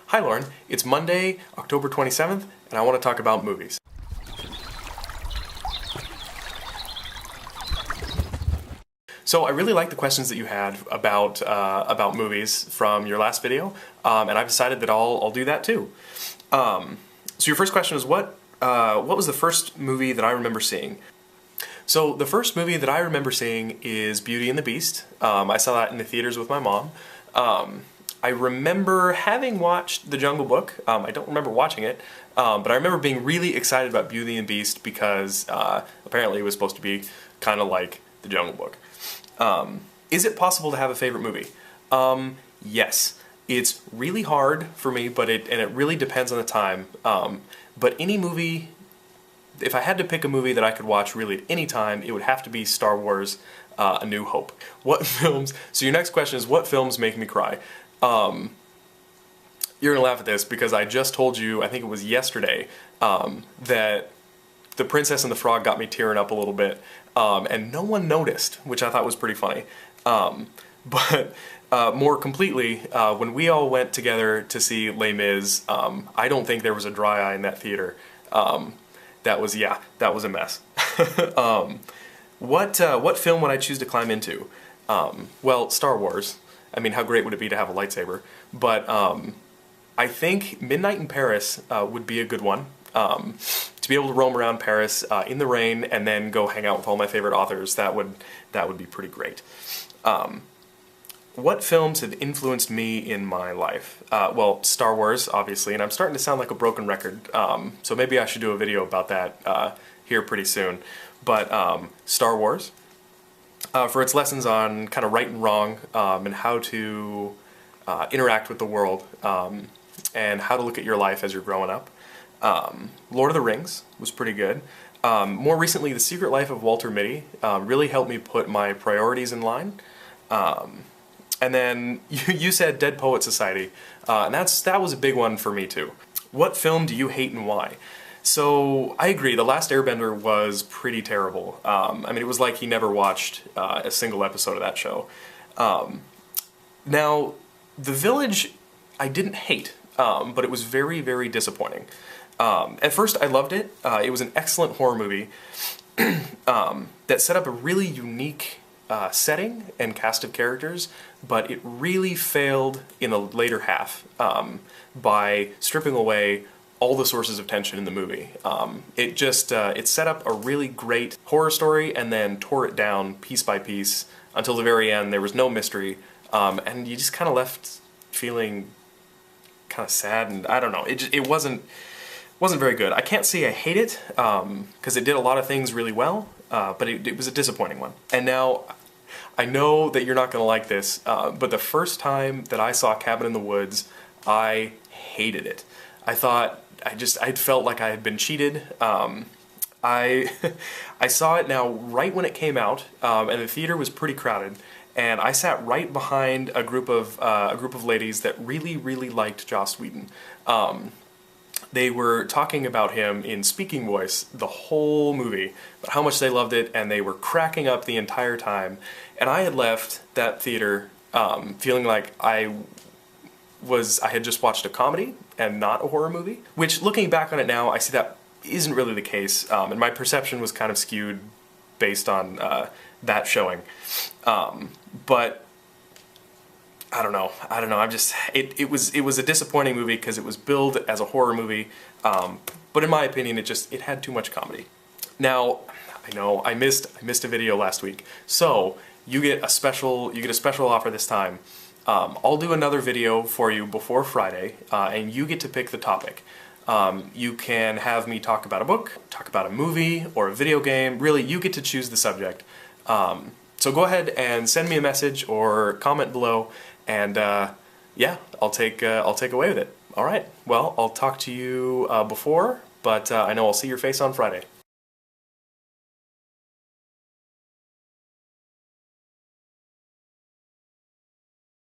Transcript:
Hi Lauren, it's Monday, October 27th, and I want to talk about movies. So I really like the questions that you had about movies from your last video, and I've decided that I'll do that too. So your first question is what was the first movie that I remember seeing? So the first movie that I remember seeing is Beauty and the Beast. I saw that in the theaters with my mom. I remember having watched The Jungle Book. I don't remember watching it, but I remember being really excited about Beauty and the Beast because apparently it was supposed to be kind of like The Jungle Book. Is it possible to have a favorite movie? Yes. It's really hard for me, but it really depends on the time. But any movie, if I had to pick a movie that I could watch really at any time, it would have to be Star Wars, A New Hope. What films, so your next question is what films make me cry? You're gonna laugh at this because I just told you, I think it was yesterday, that The Princess and the Frog got me tearing up a little bit, and no one noticed, which I thought was pretty funny. But more completely, when we all went together to see Les Mis, I don't think there was a dry eye in that theater. That was a mess. What film would I choose to climb into? Well, Star Wars. I mean, how great would it be to have a lightsaber? But I think Midnight in Paris would be a good one. To be able to roam around Paris in the rain and then go hang out with all my favorite authors, that would be pretty great. What films have influenced me in my life? Well, Star Wars, obviously, and I'm starting to sound like a broken record, so maybe I should do a video about that here pretty soon. But Star Wars, for its lessons on kind of right and wrong, and how to interact with the world, and how to look at your life as you're growing up. Lord of the Rings was pretty good. More recently, The Secret Life of Walter Mitty really helped me put my priorities in line. And then you said Dead Poet Society, and that was a big one for me too. What film do you hate and why? So I agree, The Last Airbender was pretty terrible. I mean, it was like he never watched a single episode of that show. Now, The Village I didn't hate, but it was very, very disappointing. At first I loved it. It was an excellent horror movie that set up a really unique setting and cast of characters, but it really failed in the later half by stripping away all the sources of tension in the movie. It set up a really great horror story and then tore it down piece by piece until the very end. There was no mystery, and you just kind of left feeling kind of sad, and I don't know, it wasn't very good. I can't say I hate it, because it did a lot of things really well, but it was a disappointing one. And now, I know that you're not going to like this, but the first time that I saw Cabin in the Woods, I hated it. I felt like I had been cheated. I saw it now right when it came out, and the theater was pretty crowded. And I sat right behind a group of ladies that really, really liked Joss Whedon. They were talking about him in speaking voice the whole movie, but how much they loved it, and they were cracking up the entire time. And I had left that theater feeling like I had just watched a comedy and not a horror movie. Which, looking back on it now, I see that isn't really the case, and my perception was kind of skewed based on that showing. But I don't know. It was a disappointing movie because it was billed as a horror movie, but in my opinion, it had too much comedy. Now, I know I missed a video last week, so you get a special offer this time. I'll do another video for you before Friday, and you get to pick the topic. You can have me talk about a book, talk about a movie, or a video game. Really, you get to choose the subject. So go ahead and send me a message or comment below, and yeah, I'll take away with it. All right. Well, I'll talk to you before, but I know I'll see your face on Friday.